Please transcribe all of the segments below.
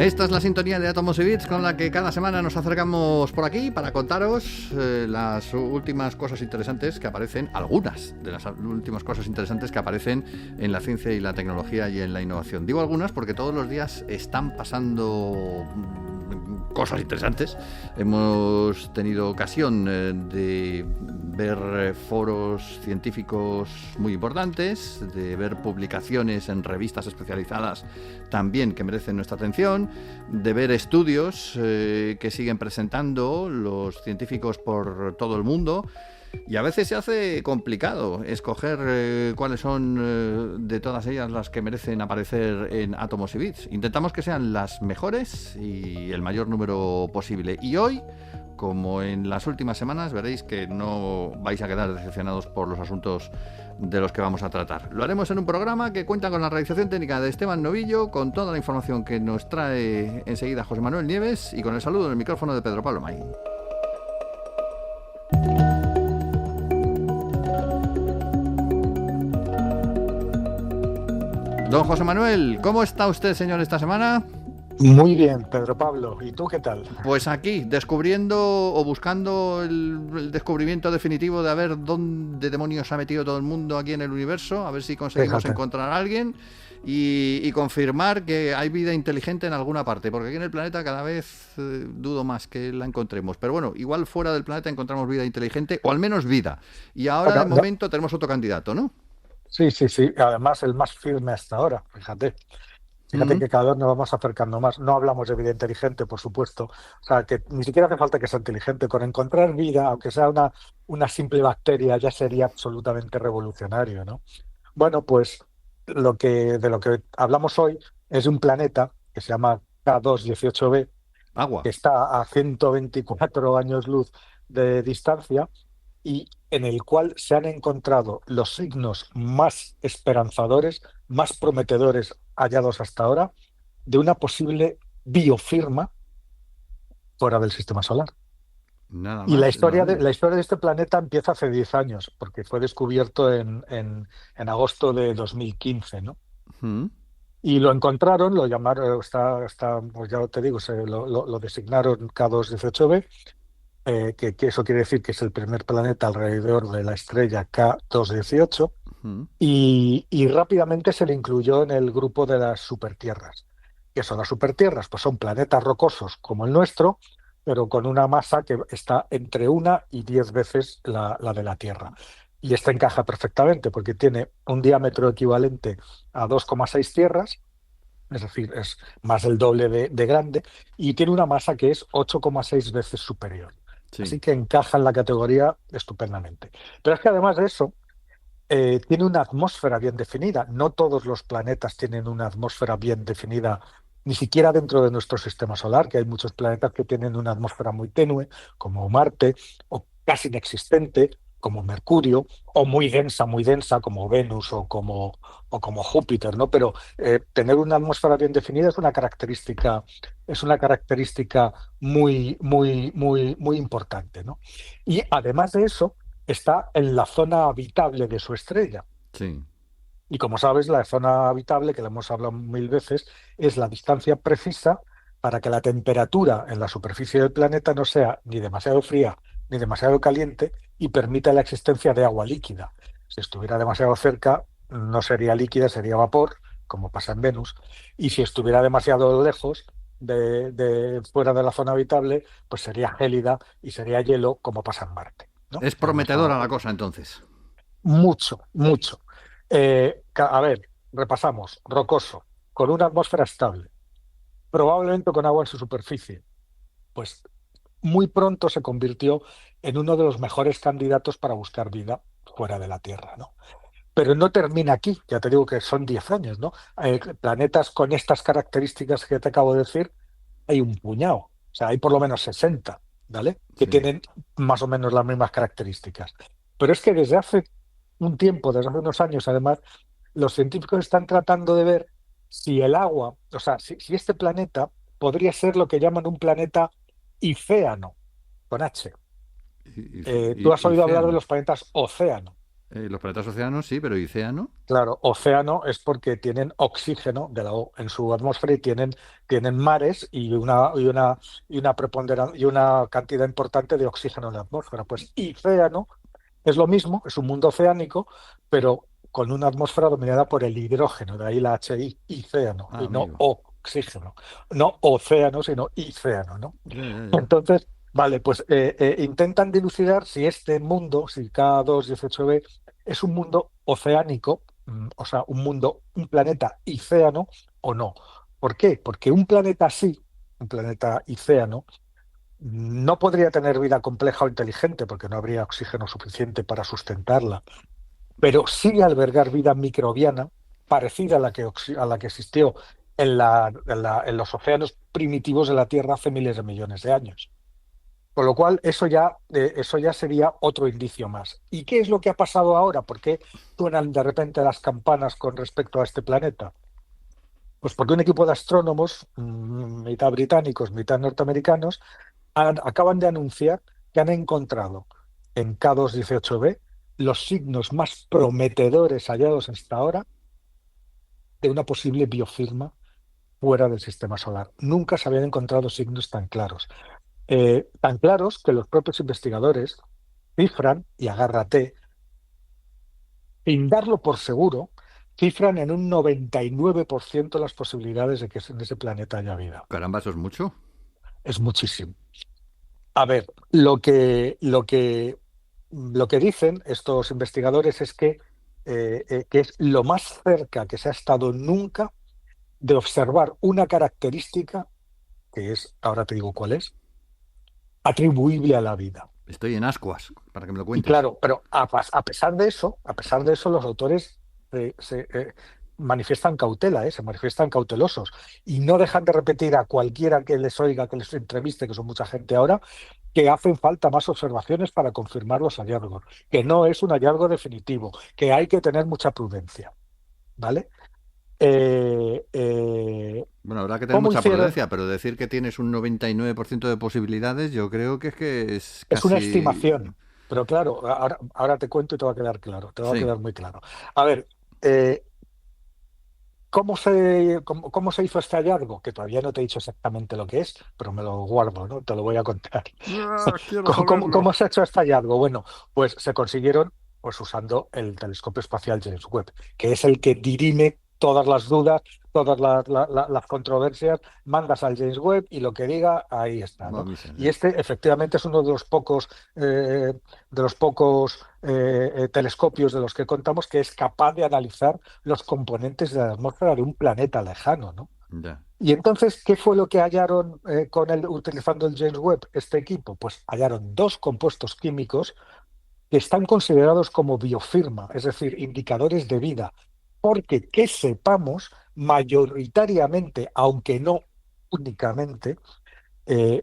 Esta es la sintonía de Átomos y Bits con la que cada semana nos acercamos por aquí para contaros las últimas cosas interesantes que aparecen, algunas de las últimas cosas interesantes que aparecen en la ciencia y la tecnología y en la innovación. Digo algunas porque todos los días están pasando cosas interesantes. Hemos tenido ocasión de ver foros científicos muy importantes, de ver publicaciones en revistas especializadas también que merecen nuestra atención, de ver estudios que siguen presentando los científicos por todo el mundo. Y a veces se hace complicado escoger cuáles son de todas ellas las que merecen aparecer en Átomos y Bits. Intentamos que sean las mejores y el mayor número posible. Y hoy, como en las últimas semanas, veréis que no vais a quedar decepcionados por los asuntos de los que vamos a tratar. Lo haremos en un programa que cuenta con la realización técnica de Esteban Novillo, con toda la información que nos trae enseguida José Manuel Nieves y con el saludo en el micrófono de Pedro Pablo May. Don José Manuel, ¿cómo está usted, señor, esta semana? Muy bien, Pedro Pablo. ¿Y tú qué tal? Pues aquí, descubriendo o buscando el descubrimiento definitivo de a ver dónde demonios se ha metido todo el mundo aquí en el universo, a ver si conseguimos encontrar a alguien y confirmar que hay vida inteligente en alguna parte, porque aquí en el planeta cada vez dudo más que la encontremos. Pero bueno, igual fuera del planeta encontramos vida inteligente, o al menos vida. Y ahora, de momento, tenemos otro candidato, ¿no? Sí. Además, el más firme hasta ahora, fíjate. Fíjate que cada vez nos vamos acercando más. No hablamos de vida inteligente, por supuesto. O sea, que ni siquiera hace falta que sea inteligente. Con encontrar vida, aunque sea una simple bacteria, ya sería absolutamente revolucionario, ¿no? Bueno, pues de lo que hablamos hoy es de un planeta que se llama K2-18b, Agua. que está a 124 años luz de distancia y en el cual se han encontrado los signos más esperanzadores, más prometedores hallados hasta ahora de una posible biofirma fuera del sistema solar. Nada Y la más, historia madre mía. la historia de este planeta empieza hace 10 años, porque fue descubierto en agosto de 2015, ¿no? Y lo encontraron, lo llamaron, pues ya te digo, lo designaron K2-18b, que eso quiere decir que es el primer planeta alrededor de la estrella K2-18, y rápidamente se le incluyó en el grupo de las supertierras. ¿Qué son las supertierras? Pues son planetas rocosos como el nuestro, pero con una masa que está entre 1 y 10 veces la de la Tierra. Y esta encaja perfectamente porque tiene un diámetro equivalente a 2,6 tierras, es decir, es más del doble de grande, y tiene una masa que es 8,6 veces superior. Sí. Así que encaja en la categoría estupendamente. Pero es que además de eso, tiene una atmósfera bien definida. No todos los planetas tienen una atmósfera bien definida, ni siquiera dentro de nuestro sistema solar, que hay muchos planetas que tienen una atmósfera muy tenue, como Marte, o casi inexistente, como Mercurio, o muy densa, como Venus o como Júpiter, ¿no? Pero tener una atmósfera bien definida es una característica muy importante, ¿no? Y además de eso, está en la zona habitable de su estrella. Sí. Y como sabes, la zona habitable, que le hemos hablado 1000 veces, es la distancia precisa para que la temperatura en la superficie del planeta no sea ni demasiado fría ni demasiado caliente y permita la existencia de agua líquida. Si estuviera demasiado cerca, no sería líquida, sería vapor, como pasa en Venus. Y si estuviera demasiado lejos, fuera de la zona habitable, pues sería gélida y sería hielo, como pasa en Marte, ¿no? Es prometedora la cosa, entonces. Mucho. A ver, repasamos. Rocoso, con una atmósfera estable, probablemente con agua en su superficie. Pues muy pronto se convirtió en uno de los mejores candidatos para buscar vida fuera de la Tierra, ¿no? Pero no termina aquí, ya te digo que son 10 años, ¿no? Planetas con estas características que te acabo de decir, hay un puñado. O sea, hay por lo menos 60, ¿vale? Que Sí. tienen más o menos las mismas características. Pero es que desde hace un tiempo, desde hace unos años, además, los científicos están tratando de ver si el agua, o sea, si este planeta podría ser lo que llaman un planeta ifeano, con H. Y, Tú has y oído hablar de Feano. los planetas océano. Los planetas océanos sí, pero ¿y océano? Claro, océano es porque tienen oxígeno de la O en su atmósfera y tienen mares y una cantidad importante de oxígeno en la atmósfera. Pues océano es lo mismo, es un mundo oceánico, pero con una atmósfera dominada por el hidrógeno, de ahí la HI, océano, Ah, y no amigo. oxígeno. No océano, sino océano, ¿no? Ya, ya, ya. Entonces, vale, pues intentan dilucidar si este mundo, si K2-18b es un mundo oceánico, o sea, un planeta océano o no. ¿Por qué? Porque un planeta así, un planeta océano, no podría tener vida compleja o inteligente porque no habría oxígeno suficiente para sustentarla, pero sí albergar vida microbiana parecida a la que existió en los océanos primitivos de la Tierra hace miles de millones de años. Con lo cual, eso ya sería otro indicio más. ¿Y qué es lo que ha pasado ahora? ¿Por qué suenan de repente las campanas con respecto a este planeta? Pues porque un equipo de astrónomos, mitad británicos, mitad norteamericanos, acaban de anunciar que han encontrado en K2-18b los signos más prometedores hallados hasta ahora de una posible biofirma fuera del sistema solar. Nunca se habían encontrado signos tan claros que los propios investigadores cifran, y agárrate, sin darlo por seguro, cifran en un 99% las posibilidades de que en ese planeta haya vida. Caramba, eso es mucho. Es muchísimo. A ver, lo que dicen estos investigadores es que es lo más cerca que se ha estado nunca de observar una característica, que es, ahora te digo cuál es, atribuible a la vida. Estoy en ascuas, para que me lo Y cuentes. claro, pero a pesar de eso, los autores manifiestan cautela, se manifiestan cautelosos y no dejan de repetir a cualquiera que les oiga, que les entreviste, que son mucha gente ahora, que hacen falta más observaciones para confirmar los hallazgos, que no es un hallazgo definitivo, que hay que tener mucha prudencia, ¿vale? Eh, eh, Bueno, habrá que tener ¿Cómo mucha hicieron? prudencia, pero decir que tienes un 99% de posibilidades, yo creo que es Es una casi... estimación, pero claro, ahora te cuento y te va a quedar claro, te va a Sí. quedar muy claro. A ver, eh, cómo se hizo este hallazgo? Que todavía no te he dicho exactamente lo que es, pero me lo guardo, ¿no? Te lo voy a contar. Ah, quiero ¿Cómo saberlo. se ha hecho este hallazgo? Bueno, pues se consiguieron pues usando el telescopio espacial James Webb, que es el que dirime todas las dudas, todas las controversias, mandas al James Webb y lo que diga, ahí está, Va, ¿no? mi Y señor. este efectivamente es uno de los pocos telescopios de los que contamos que es capaz de analizar los componentes de la atmósfera de un planeta lejano, ¿no? Ya. Y entonces, ¿qué fue lo que hallaron utilizando el James Webb, este equipo? Pues hallaron dos compuestos químicos que están considerados como biofirma, es decir, indicadores de vida, porque que sepamos, mayoritariamente, aunque no únicamente,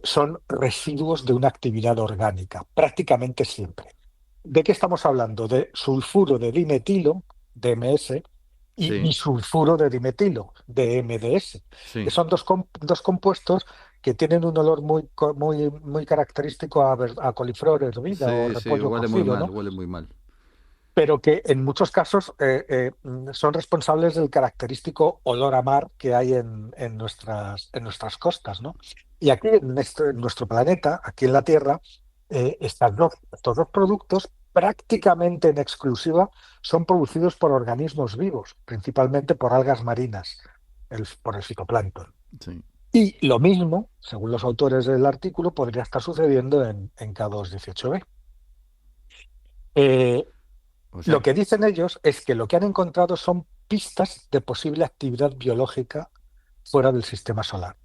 son residuos de una actividad orgánica, prácticamente siempre. ¿De qué estamos hablando? De sulfuro de dimetilo, DMS, y Sí, disulfuro de dimetilo, DMDS, que sí. son dos compuestos que tienen un olor muy característico a coliflor hervida o Sí, sí, repollo cocido, ¿no? huele muy mal. Pero que en muchos casos son responsables del característico olor a mar que hay en nuestras costas, ¿no? Y aquí en nuestro planeta, aquí en la Tierra, estos dos productos prácticamente en exclusiva son producidos por organismos vivos, principalmente por algas marinas, por el fitoplancton. Sí. Y lo mismo, según los autores del artículo, podría estar sucediendo en K2-18b. O sea, Lo que dicen ellos es que lo que han encontrado son pistas de posible actividad biológica fuera del sistema solar.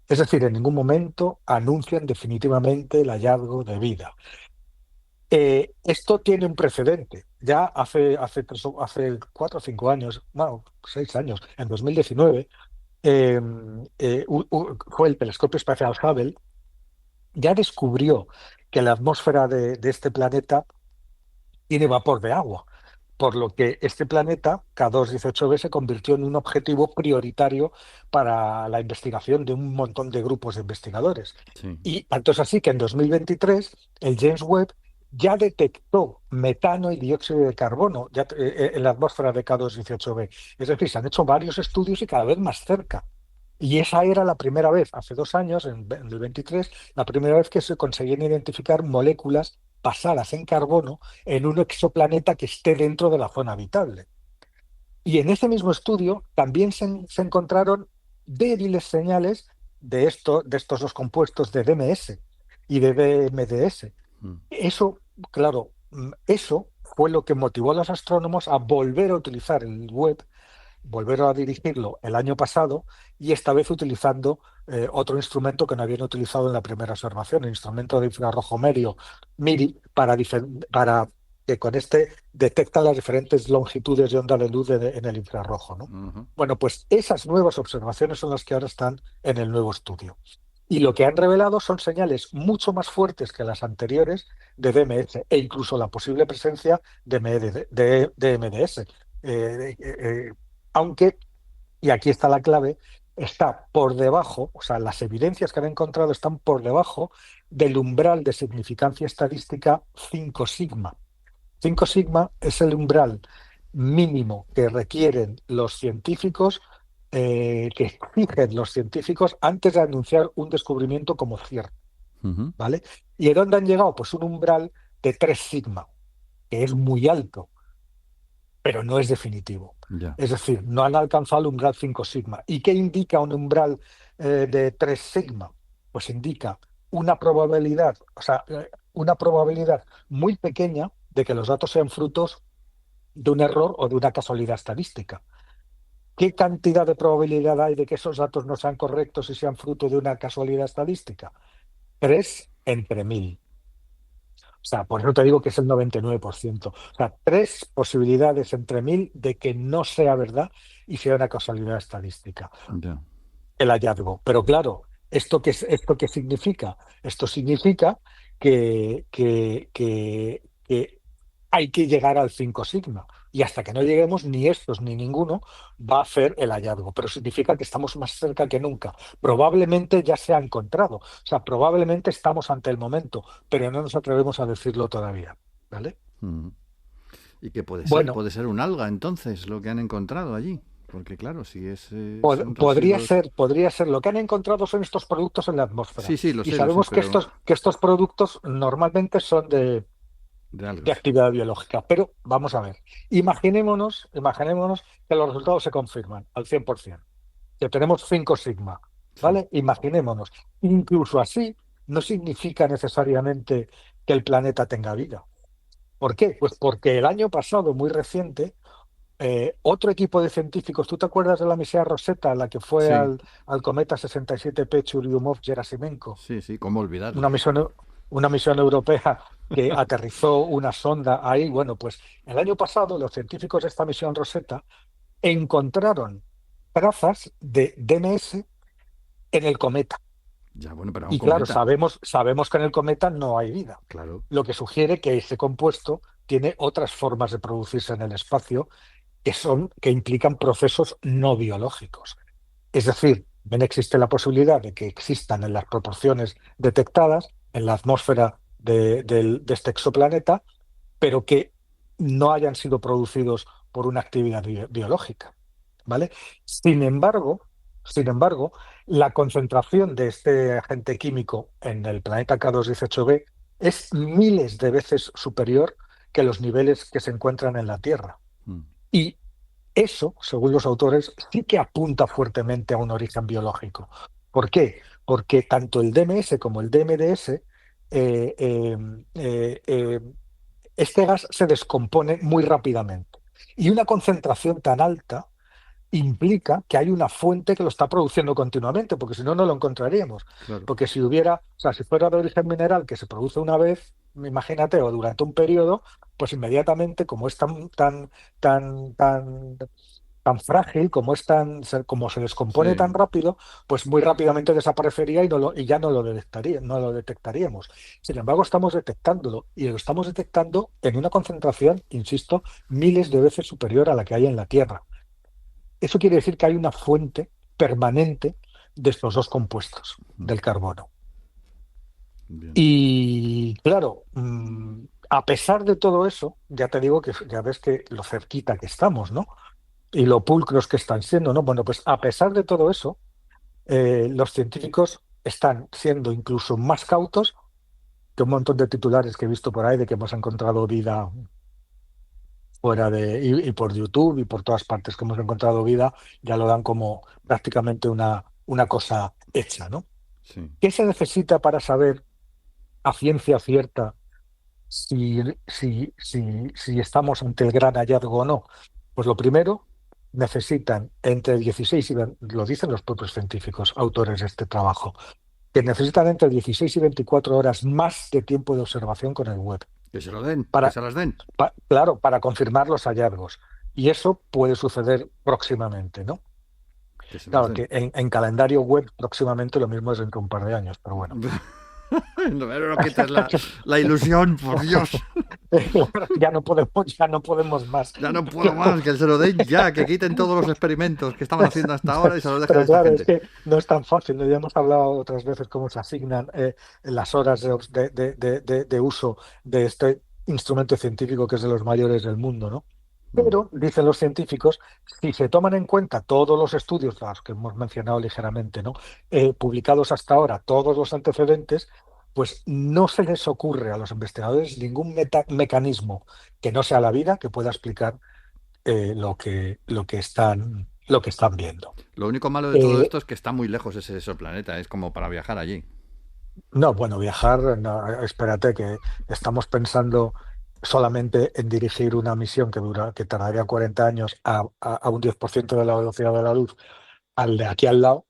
Es decir, en ningún momento anuncian definitivamente el hallazgo de vida. Esto tiene un precedente. Ya hace 4 o 5 años, bueno, 6 años, en 2019, eh, fue el telescopio espacial Hubble, ya descubrió que la atmósfera de este planeta tiene vapor de agua, por lo que este planeta, K2-18b, se convirtió en un objetivo prioritario para la investigación de un montón de grupos de investigadores. sí. Y tanto es así que en 2023 el James Webb ya detectó metano y dióxido de carbono en la atmósfera de K2-18b. Es decir, se han hecho varios estudios y cada vez más cerca. Y esa era la primera vez, hace 2 años, en el 23, la primera vez que se conseguían identificar moléculas basadas en carbono en un exoplaneta que esté dentro de la zona habitable. Y en ese mismo estudio también se encontraron débiles señales de estos dos compuestos de DMS y de DMDS. Mm. Eso, claro, eso fue lo que motivó a los astrónomos a volver a utilizar el web, volver a dirigirlo el año pasado y esta vez utilizando otro instrumento que no habían utilizado en la primera observación, el instrumento de infrarrojo medio MIRI, para que con este detecta las diferentes longitudes de onda de luz en el infrarrojo, ¿no? Ujú. Bueno, pues esas nuevas observaciones son las que ahora están en el nuevo estudio. Y lo que han revelado son señales mucho más fuertes que las anteriores de DMS e incluso la posible presencia de MDS. Eh, eh, eh, Aunque, y aquí está la clave, está por debajo, o sea, las evidencias que han encontrado están por debajo del umbral de significancia estadística 5 sigma. 5 sigma es el umbral mínimo que requieren los científicos, que exigen los científicos antes de anunciar un descubrimiento como cierto, Ujú. ¿vale? ¿Y de dónde han llegado? Pues un umbral de 3 sigma, que es muy alto, pero no es definitivo. Ya. Es decir, no han alcanzado el umbral 5 sigma. ¿Y qué indica un umbral de 3 sigma? Pues indica una probabilidad, o sea, una probabilidad muy pequeña de que los datos sean frutos de un error o de una casualidad estadística. ¿Qué cantidad de probabilidad hay de que esos datos no sean correctos y sean fruto de una casualidad estadística? 3 entre 1000. O sea, por eso te digo que es el 99%. O sea, 3 posibilidades entre 1000 de que no sea verdad y sea una casualidad estadística Ya. el hallazgo. Pero claro, ¿esto qué significa? Esto significa que hay que llegar al 5 sigma. Y hasta que no lleguemos, ni estos ni ninguno va a hacer el hallazgo. Pero significa que estamos más cerca que nunca. Probablemente ya se ha encontrado. O sea, probablemente estamos ante el momento, pero no nos atrevemos a decirlo todavía. ¿Vale? Ujú. ¿Y qué puede ser? Bueno, Puede ser un alga, entonces, lo que han encontrado allí. Porque claro, si son podría residuos... ser, podría ser. Lo que han encontrado son estos productos en la atmósfera. Sí, sí, Y lo sé, sabemos que pero estos productos normalmente son de de algas. actividad biológica. Pero vamos a ver, imaginémonos que los resultados se confirman al 100%, que tenemos 5 sigma, Sí. ¿vale? Imaginémonos. Incluso así, no significa necesariamente que el planeta tenga vida. ¿Por qué? Pues porque el año pasado, muy reciente, otro equipo de científicos, ¿tú te acuerdas de la misión Rosetta, la que fue Sí, al cometa 67P Churyumov-Gerasimenko? sí, sí, ¿cómo olvidarlo? una misión, una misión europea que aterrizó una sonda ahí? Bueno, pues el año pasado los científicos de esta misión Rosetta encontraron trazas de DMS en el cometa. Ya, bueno, pero a un Y claro, cometa. sabemos que en el cometa no hay vida, Claro. lo que sugiere que ese compuesto tiene otras formas de producirse en el espacio que implican procesos no biológicos. Es decir, bien existe la posibilidad de que existan en las proporciones detectadas en la atmósfera de este exoplaneta, pero que no hayan sido producidos por una actividad biológica, ¿vale? Sin embargo, sin embargo, la concentración de este agente químico en el planeta K2-18b es miles de veces superior que los niveles que se encuentran en la Tierra. Mm. Y eso, según los autores, sí que apunta fuertemente a un origen biológico. ¿Por qué? Porque tanto el DMS como el DMDS, eh, eh, eh, eh, este gas se descompone muy rápidamente. Y una concentración tan alta implica que hay una fuente que lo está produciendo continuamente, porque si no, no lo encontraríamos. Claro. Porque si hubiera, o sea, si fuera de origen mineral que se produce una vez, imagínate, o durante un periodo, pues inmediatamente, como es tan, tan, tan frágil, como se descompone Sí. tan rápido, pues muy rápidamente desaparecería y ya no lo detectaríamos. Sin embargo, estamos detectándolo y lo estamos detectando en una concentración, insisto, miles de veces superior a la que hay en la Tierra. Eso quiere decir que hay una fuente permanente de estos dos compuestos Mm. del carbono. Bien. Y claro, a pesar de todo eso, ya te digo que ya ves que lo cerquita que estamos, ¿no? Y lo pulcros que están siendo, ¿no? Bueno, pues a pesar de todo eso, los científicos están siendo incluso más cautos que un montón de titulares que he visto por ahí de que hemos encontrado vida fuera y por YouTube y por todas partes que hemos encontrado vida, ya lo dan como prácticamente una cosa hecha, ¿no? Sí. ¿Qué se necesita para saber a ciencia cierta si estamos ante el gran hallazgo o no? Pues lo primero, necesitan entre 16 y 20, lo dicen los propios científicos, autores de este trabajo, que necesitan entre 16 y 24 horas más de tiempo de observación con el web. Que se lo den, que Para, se las den. claro, para confirmar los hallazgos. Y eso puede suceder próximamente, ¿no? Que se las Claro den. que en calendario web próximamente lo mismo es dentro de un par de años, pero bueno. No, pero no quites la ilusión, por Dios. Ya no podemos más. Ya no puedo más, que se lo den ya, que quiten todos los experimentos que estaban haciendo hasta ahora y se los dejen a Pero esta claro, es gente. que no es tan fácil, ¿no? Ya hemos hablado otras veces cómo se asignan las horas de uso de este instrumento científico que es de los mayores del mundo, ¿no? Mm. Pero, dicen los científicos, si se toman en cuenta todos los estudios, los que hemos mencionado ligeramente, ¿no? Publicados hasta ahora, todos los antecedentes, pues no se les ocurre a los investigadores ningún mecanismo que no sea la vida que pueda explicar lo que están viendo. Lo único malo de todo Eh, esto es que está muy lejos ese exoplaneta, es como para viajar allí. no, bueno, viajar, no, espérate, que estamos pensando solamente en dirigir una misión que tardaría 40 años a un 10% de la velocidad de la luz al de aquí al lado,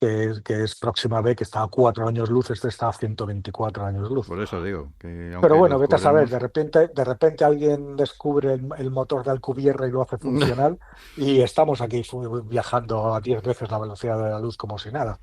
que es Próxima B, que está a 4 años luz, este está a 124 años luz. Por eso digo, que Pero aunque lo bueno, vete a saber, descubramos... de repente alguien descubre el motor de Alcubierre y lo hace funcional y estamos aquí viajando a 10 veces la velocidad de la luz como si nada.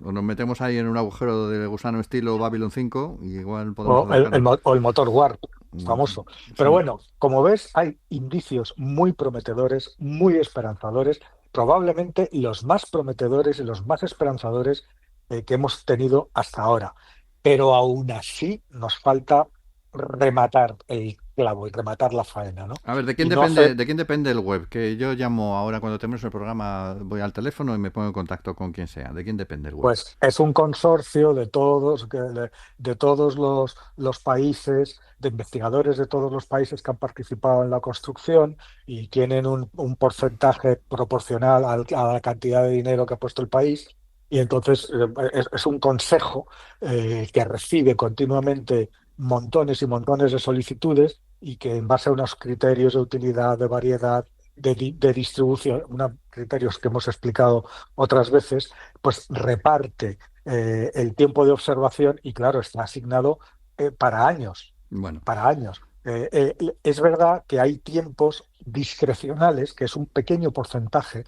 O nos metemos ahí en un agujero de gusano estilo Babylon 5 y igual podemos O el, el acercarnos. mo- o el motor Warp, famoso. Pero Sí. bueno, como ves, hay indicios muy prometedores, muy esperanzadores, probablemente los más prometedores y los más esperanzadores que hemos tenido hasta ahora. Pero aún así nos falta rematar el clavo y rematar la faena, ¿no? A ver, Y no hacer, ¿de quién depende el web? Que yo llamo ahora cuando termino el programa, voy al teléfono y me pongo en contacto con quien sea. ¿De quién depende el web? pues es un consorcio de todos, de todos los países, de investigadores de todos los países que han participado en la construcción y tienen un porcentaje proporcional a la cantidad de dinero que ha puesto el país. Y entonces es un consejo que recibe continuamente montones y montones de solicitudes y que en base a unos criterios de utilidad, de variedad, de distribución, criterios que hemos explicado otras veces, pues reparte el tiempo de observación y claro, está asignado para años, Bueno, para años. Es verdad que hay tiempos discrecionales, que es un pequeño porcentaje,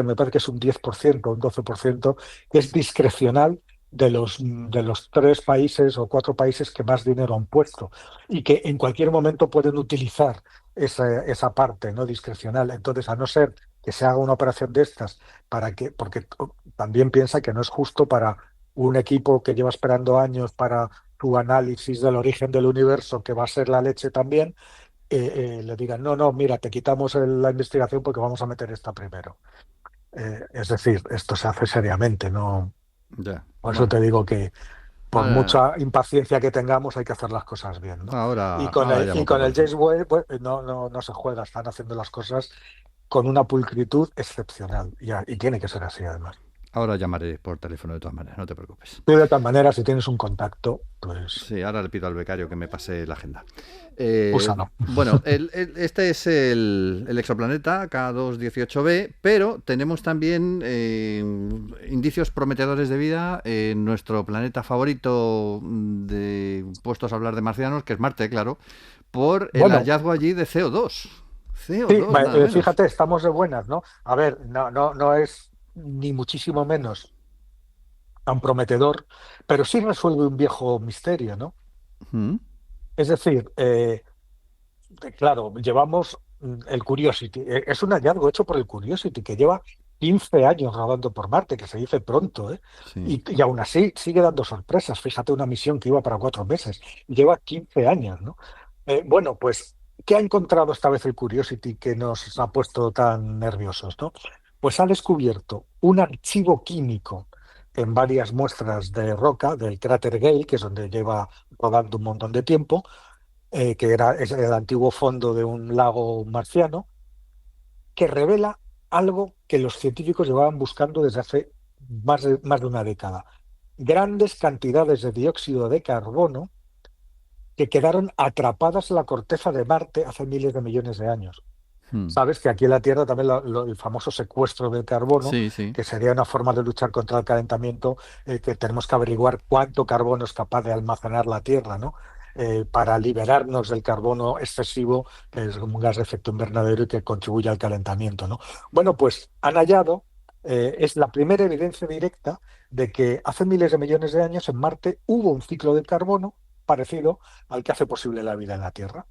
me parece que es un 10%, un 12%, que es discrecional de los 3 países o 4 países que más dinero han puesto y que en cualquier momento pueden utilizar esa parte no discrecional. Entonces, a no ser que se haga una operación de estas, porque también piensa que no es justo para un equipo que lleva esperando años para su análisis del origen del universo, que va a ser la leche también, le digan, no, no, mira, te quitamos la investigación porque vamos a meter esta primero. Es decir, esto se hace seriamente, ¿no? ya. Por eso Bueno, te digo que por ahora, mucha impaciencia que tengamos, hay que hacer las cosas bien, ¿no? Y con ahora el, y llamo por con el teléfono. James Webb, pues, no se juega, están haciendo las cosas con una pulcritud excepcional. Y tiene que ser así, además. Ahora llamaré por teléfono de todas maneras, no te preocupes. Tú, de tal manera, si tienes un contacto, pues Sí, ahora le pido al becario que me pase la agenda. úsalo. Bueno, este es el exoplaneta K218b, pero tenemos también indicios prometedores de vida en nuestro planeta favorito puestos a hablar de marcianos, que es Marte, claro, por el Bueno, hallazgo allí de CO2. sí, CO2, nada menos. fíjate, estamos de buenas, ¿no? A ver, no es ni muchísimo menos tan prometedor, pero sí resuelve un viejo misterio, ¿no? Mm. Es decir, claro, llevamos el Curiosity, es un hallazgo hecho por el Curiosity que lleva 15 años rodando por Marte, que se dice pronto, ¿eh? Sí. Y aún así sigue dando sorpresas. Fíjate, una misión que iba para 4 meses, lleva 15 años, ¿no? Bueno, pues, ¿qué ha encontrado esta vez el Curiosity que nos ha puesto tan nerviosos, ¿no? Pues ha descubierto un archivo químico en varias muestras de roca del cráter Gale, que es donde lleva rodando un montón de tiempo, es el antiguo fondo de un lago marciano, que revela algo que los científicos llevaban buscando desde hace más de una década. Grandes cantidades de dióxido de carbono que quedaron atrapadas en la corteza de Marte hace miles de millones de años. Hmm. Sabes que aquí en la Tierra también el famoso secuestro de carbono, Sí, sí. que sería una forma de luchar contra el calentamiento, que tenemos que averiguar cuánto carbono es capaz de almacenar la Tierra, ¿no? Para liberarnos del carbono excesivo, que es un gas de efecto invernadero y que contribuye al calentamiento, ¿no? Bueno, pues han hallado, es la primera evidencia directa de que hace miles de millones de años en Marte hubo un ciclo de carbono parecido al que hace posible la vida en la Tierra.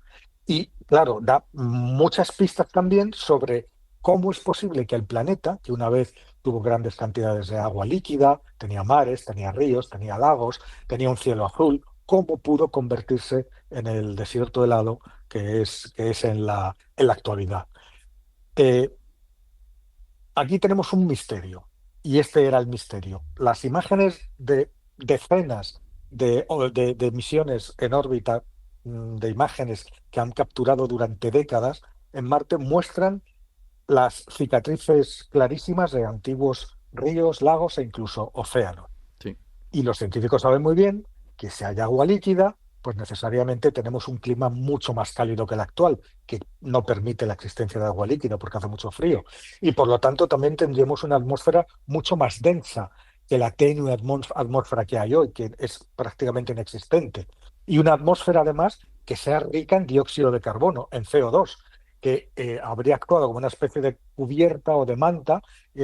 Y claro, da muchas pistas también sobre cómo es posible que el planeta, que una vez tuvo grandes cantidades de agua líquida, tenía mares, tenía ríos, tenía lagos, tenía un cielo azul, cómo pudo convertirse en el desierto helado que es en la actualidad. Eh, Aquí tenemos un misterio, y este era el misterio. Las imágenes de decenas de misiones en órbita, de imágenes que han capturado durante décadas en Marte, muestran las cicatrices clarísimas de antiguos ríos, lagos e incluso océanos. Sí. Y los científicos saben muy bien que si hay agua líquida, pues necesariamente tenemos un clima mucho más cálido que el actual, que no permite la existencia de agua líquida porque hace mucho frío. Y por lo tanto también tendríamos una atmósfera mucho más densa que la tenue atmósfera que hay hoy, que es prácticamente inexistente. Y una atmósfera además que sea rica en dióxido de carbono, en CO2, que habría actuado como una especie de cubierta o de manta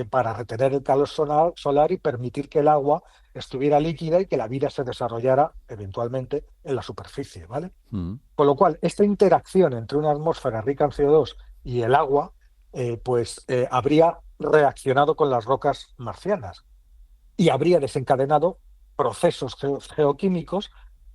para retener el calor solar y permitir que el agua estuviera líquida y que la vida se desarrollara eventualmente en la superficie, ¿vale? Mm. Con lo cual, esta interacción entre una atmósfera rica en CO2 y el agua, habría reaccionado con las rocas marcianas y habría desencadenado procesos geoquímicos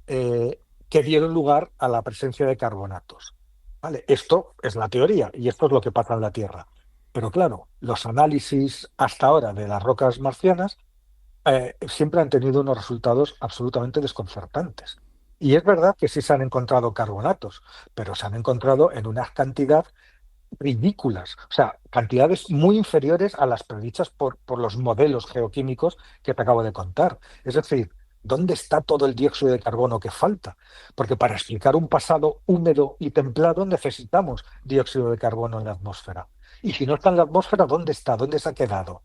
que dieron lugar a la presencia de carbonatos. ¿Vale? Esto es la teoría y esto es lo que pasa en la Tierra. Pero claro, los análisis hasta ahora de las rocas marcianas siempre han tenido unos resultados absolutamente desconcertantes. Y es verdad que sí se han encontrado carbonatos, pero se han encontrado en una cantidad ridículas, o sea, cantidades muy inferiores a las predichas por los modelos geoquímicos que te acabo de contar. Es decir, ¿dónde está todo el dióxido de carbono que falta? Porque para explicar un pasado húmedo y templado necesitamos dióxido de carbono en la atmósfera. Y si no está en la atmósfera, ¿dónde está? ¿Dónde se ha quedado?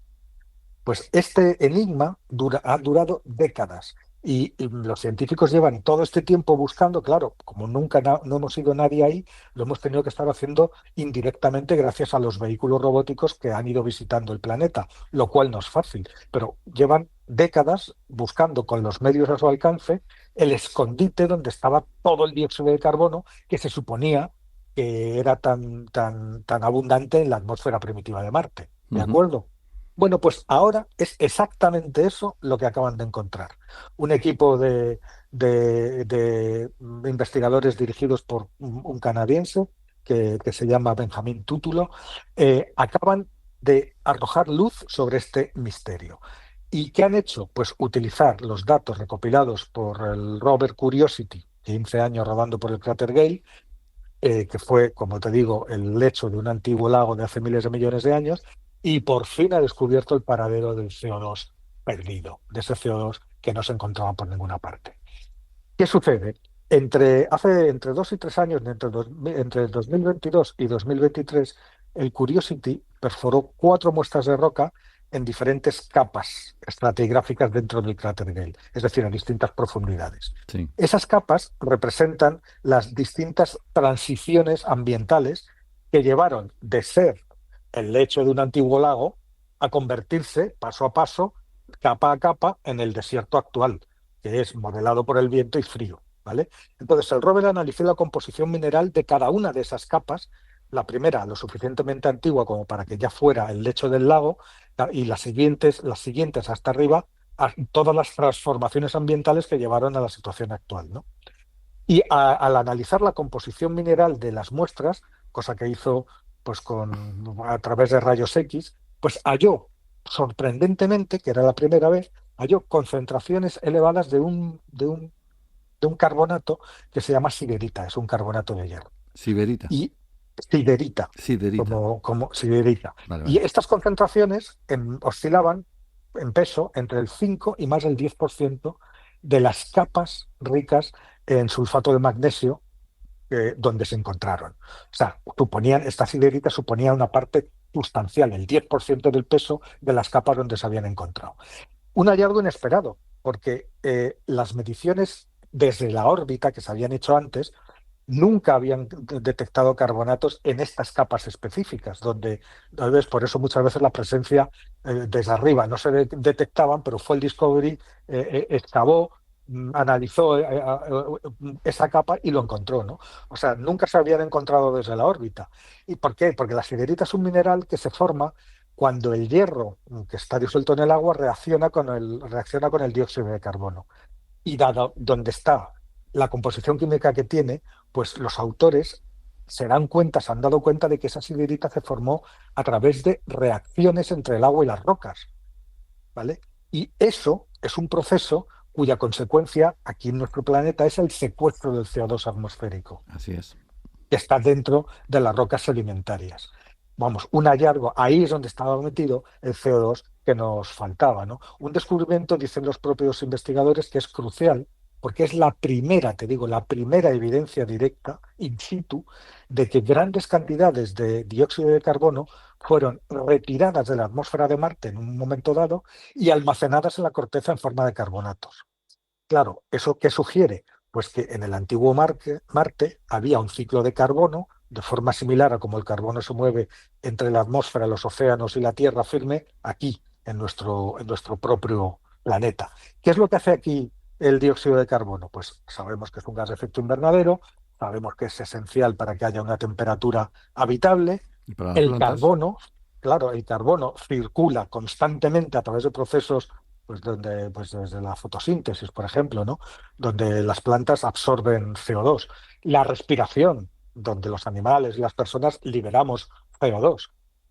Pues este enigma ha durado décadas y los científicos llevan todo este tiempo buscando, claro, como nunca no hemos ido nadie ahí, lo hemos tenido que estar haciendo indirectamente gracias a los vehículos robóticos que han ido visitando el planeta, lo cual no es fácil, pero llevan décadas buscando con los medios a su alcance el escondite donde estaba todo el dióxido de carbono que se suponía que era tan abundante en la atmósfera primitiva de Marte. ¿De Ujú. acuerdo? Bueno, pues ahora es exactamente eso lo que acaban de encontrar. Un equipo de investigadores dirigidos por un canadiense que se llama Benjamín Tútulo, acaban de arrojar luz sobre este misterio. ¿Y qué han hecho? Pues utilizar los datos recopilados por el rover Curiosity, 15 años rodando por el cráter Gale, que fue, como te digo, el lecho de un antiguo lago de hace miles de millones de años, y por fin ha descubierto el paradero del CO2 perdido, de ese CO2 que no se encontraba por ninguna parte. ¿Qué sucede? Entre 2 y 3 años, entre 2022 y 2023, el Curiosity perforó 4 muestras de roca en diferentes capas estratigráficas dentro del cráter Gale, es decir, a distintas profundidades. Sí. Esas capas representan las distintas transiciones ambientales que llevaron de ser el lecho de un antiguo lago a convertirse paso a paso, capa a capa, en el desierto actual, que es modelado por el viento y frío, ¿vale? Entonces, el rover analizó la composición mineral de cada una de esas capas la primera lo suficientemente antigua como para que ya fuera el lecho del lago, y las siguientes hasta arriba, todas las transformaciones ambientales que llevaron a la situación actual, ¿no? Y al analizar la composición mineral de las muestras, cosa que hizo pues a través de rayos X, pues halló, sorprendentemente, que era la primera vez, halló concentraciones elevadas de un carbonato que se llama siderita, es un carbonato de hierro. Siberita. Y siderita, Siderita. como siderita. Vale, Y vale. estas concentraciones oscilaban en peso entre el 5 y más del 10% de las capas ricas en sulfato de magnesio, donde se encontraron. O sea, esta siderita suponía una parte sustancial, el 10% del peso de las capas donde se habían encontrado. Un hallazgo inesperado, porque las mediciones desde la órbita que se habían hecho antes nunca habían detectado carbonatos en estas capas específicas, donde, tal vez por eso muchas veces la presencia desde arriba no se detectaban, pero fue el Discovery, excavó, analizó esa capa y lo encontró, ¿no? O sea, nunca se habían encontrado desde la órbita. ¿Y por qué? Porque la siderita es un mineral que se forma cuando el hierro, que está disuelto en el agua, reacciona con el dióxido de carbono. Y dado donde está la composición química que tiene, pues los autores se han dado cuenta de que esa siderita se formó a través de reacciones entre el agua y las rocas, ¿vale? Y eso es un proceso cuya consecuencia aquí en nuestro planeta es el secuestro del CO2 atmosférico, Así es. que está dentro de las rocas sedimentarias. Vamos, un hallazgo, ahí es donde estaba metido el CO2 que nos faltaba, ¿no? Un descubrimiento, dicen los propios investigadores, que es crucial, porque es la primera, te digo, la primera evidencia directa, in situ, de que grandes cantidades de dióxido de carbono fueron retiradas de la atmósfera de Marte en un momento dado y almacenadas en la corteza en forma de carbonatos. Claro, ¿eso qué sugiere? Pues que en el antiguo Marte había un ciclo de carbono, de forma similar a como el carbono se mueve entre la atmósfera, los océanos y la Tierra firme, aquí, en nuestro propio planeta. ¿Qué es lo que hace aquí el dióxido de carbono? Pues sabemos que es un gas de efecto invernadero, sabemos que es esencial para que haya una temperatura habitable. ¿Y para las El plantas? carbono, claro, el carbono circula constantemente a través de procesos, pues desde la fotosíntesis, por ejemplo, ¿no? Donde las plantas absorben CO2. La respiración, donde los animales y las personas liberamos CO2.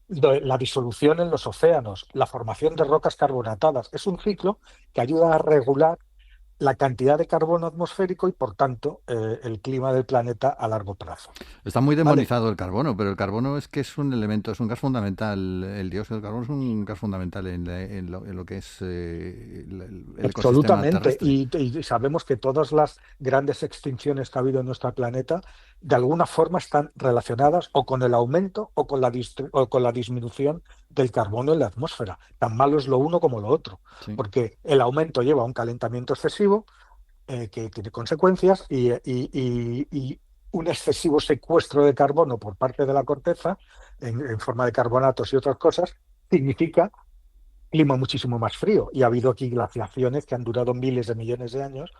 La disolución en los océanos, la formación de rocas carbonatadas. Es un ciclo que ayuda a regular la cantidad de carbono atmosférico y, por tanto, el clima del planeta a largo plazo. Está muy ¿Vale? demonizado el carbono, pero el carbono es que es un elemento, es un gas fundamental. El dióxido de carbono es un gas fundamental en lo que es el ecosistema Absolutamente. terrestre. Y sabemos que todas las grandes extinciones que ha habido en nuestro planeta, de alguna forma están relacionadas o con el aumento o con la disminución del carbono en la atmósfera. Tan malo es lo uno como lo otro, Sí. porque el aumento lleva a un calentamiento excesivo, que tiene consecuencias, y un excesivo secuestro de carbono por parte de la corteza, en forma de carbonatos y otras cosas, significa clima muchísimo más frío. Y ha habido aquí glaciaciones que han durado miles de millones de años.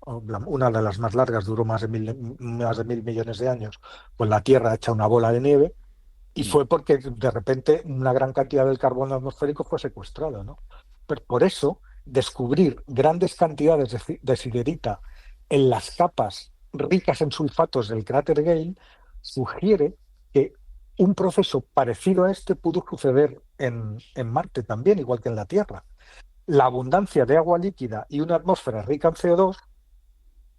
Una de las más largas duró más de 1.000 millones de años, con la Tierra hecha una bola de nieve, y Mm. fue porque de repente una gran cantidad del carbono atmosférico fue secuestrado, ¿no? Pero por eso, descubrir grandes cantidades de siderita en las capas ricas en sulfatos del cráter Gale sugiere que un proceso parecido a este pudo suceder en Marte también, igual que en la Tierra. La abundancia de agua líquida y una atmósfera rica en CO2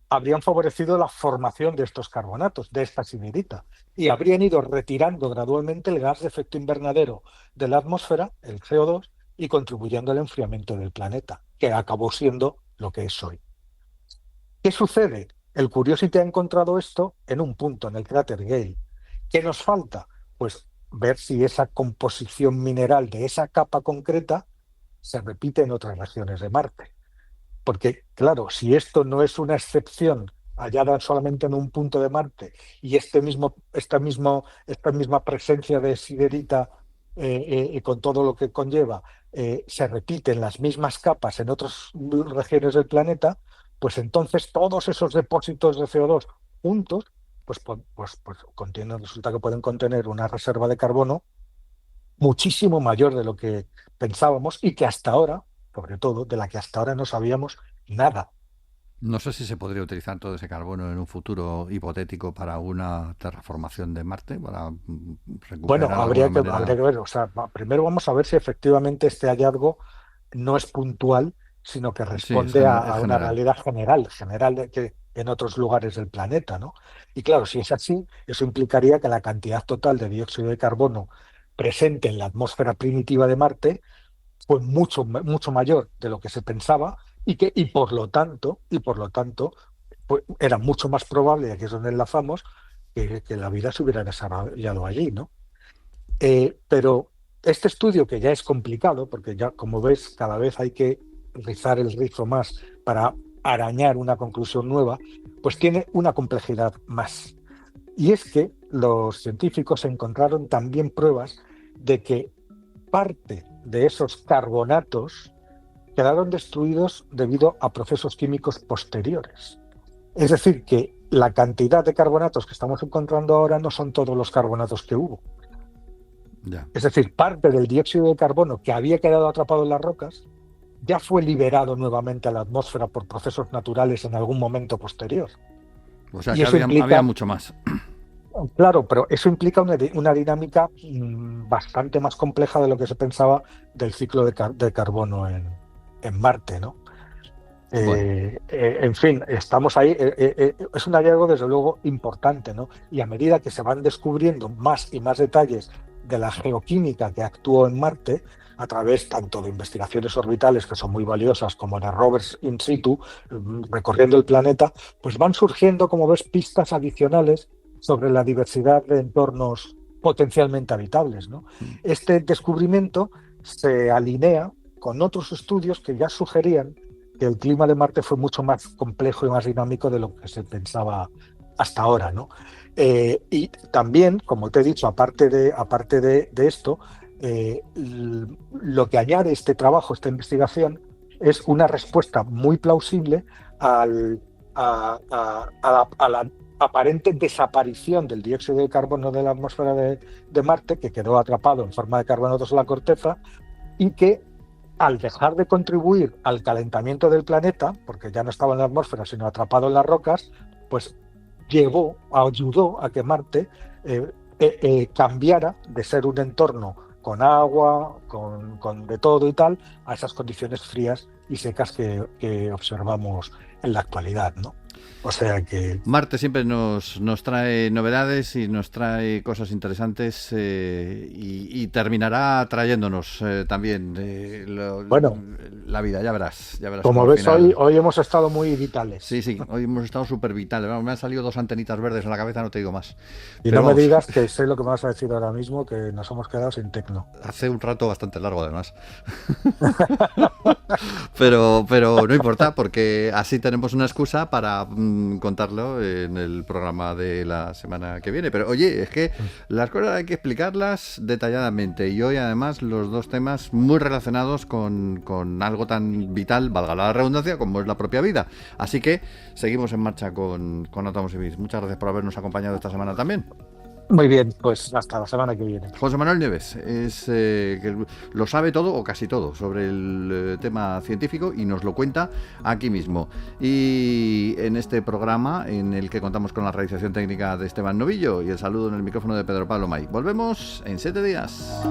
habrían favorecido la formación de estos carbonatos, de esta siderita, y habrían ido retirando gradualmente el gas de efecto invernadero de la atmósfera, el CO2, y contribuyendo al enfriamiento del planeta, que acabó siendo lo que es hoy. ¿Qué sucede? El Curiosity ha encontrado esto en un punto, en el cráter Gale. ¿Qué nos falta? Pues ver si esa composición mineral de esa capa concreta se repite en otras regiones de Marte. Porque, claro, si esto no es una excepción hallada solamente en un punto de Marte, y esta misma presencia de siderita, con todo lo que conlleva, se repite en las mismas capas en otras regiones del planeta, pues entonces todos esos depósitos de CO2 juntos pues resulta que pueden contener una reserva de carbono muchísimo mayor de lo que pensábamos y que hasta ahora, sobre todo, de la que hasta ahora no sabíamos nada. No sé si se podría utilizar todo ese carbono en un futuro hipotético para una terraformación de Marte, para Bueno, recuperar de alguna habría manera. que ver, o sea, primero vamos a ver si efectivamente este hallazgo no es puntual, sino que Sí, responde es a una general. realidad general de que en otros lugares del planeta, ¿no? Y claro, si es así, eso implicaría que la cantidad total de dióxido de carbono presente en la atmósfera primitiva de Marte fue mucho mayor de lo que se pensaba y por lo tanto, pues, era mucho más probable, y aquí es donde enlazamos, que la vida se hubiera desarrollado allí, ¿no? Pero este estudio, que ya es complicado, porque ya, como ves, cada vez hay que rizar el rizo más para arañar una conclusión nueva, pues tiene una complejidad más. Y es que los científicos encontraron también pruebas de que parte de esos carbonatos quedaron destruidos debido a procesos químicos posteriores. Es decir, que la cantidad de carbonatos que estamos encontrando ahora no son todos los carbonatos que hubo. Ya. Es decir, parte del dióxido de carbono que había quedado atrapado en las rocas ya fue liberado nuevamente a la atmósfera por procesos naturales en algún momento posterior. O sea Y que eso había implica, mucho más. claro, pero eso implica una dinámica bastante más compleja de lo que se pensaba del ciclo de carbono en Marte, ¿no? Bueno, En fin, estamos ahí. Es un hallazgo, desde luego, importante, ¿no? Y a medida que se van descubriendo más y más detalles de la geoquímica que actuó en Marte, a través tanto de investigaciones orbitales, que son muy valiosas, como de rovers in situ, recorriendo el planeta, pues van surgiendo, como ves, pistas adicionales sobre la diversidad de entornos potencialmente habitables, ¿no? Este descubrimiento se alinea con otros estudios que ya sugerían que el clima de Marte fue mucho más complejo y más dinámico de lo que se pensaba hasta ahora, ¿no? Y también, como te he dicho, aparte de esto, lo que añade este trabajo, esta investigación, es una respuesta muy plausible al, a la aparente desaparición del dióxido de carbono de la atmósfera de Marte, que quedó atrapado en forma de carbonatos en la corteza, y que al dejar de contribuir al calentamiento del planeta, porque ya no estaba en la atmósfera, sino atrapado en las rocas, pues ayudó a que Marte cambiara de ser un entorno con agua, con de todo y tal, a esas condiciones frías y secas que observamos en la actualidad, ¿no? O sea que, Marte siempre nos trae novedades y nos trae cosas interesantes y terminará trayéndonos también bueno, la vida, ya verás como como al ves, hoy, final. hoy hemos estado muy vitales. Sí, sí, hoy hemos estado súper vitales. Vamos, me han salido 2 antenitas verdes en la cabeza, no te digo más. Y Pero no me vamos, digas que sé lo que me vas a decir ahora mismo, que nos hemos quedado sin tecno. hace un rato bastante largo además. Pero no importa, porque así tenemos una excusa para contarlo en el programa de la semana que viene. Pero oye, es que las cosas hay que explicarlas detalladamente. Y hoy además los dos temas muy relacionados con algo tan vital, valga la redundancia, como es la propia vida. Así que seguimos en marcha con Átomos y Bits. Muchas gracias por habernos acompañado esta semana también. Muy bien, pues hasta la semana que viene. José Manuel Nieves es que lo sabe todo o casi todo sobre el tema científico y nos lo cuenta aquí mismo. Y en este programa en el que contamos con la realización técnica de Esteban Novillo y el saludo en el micrófono de Pedro Pablo May. Volvemos en 7 días.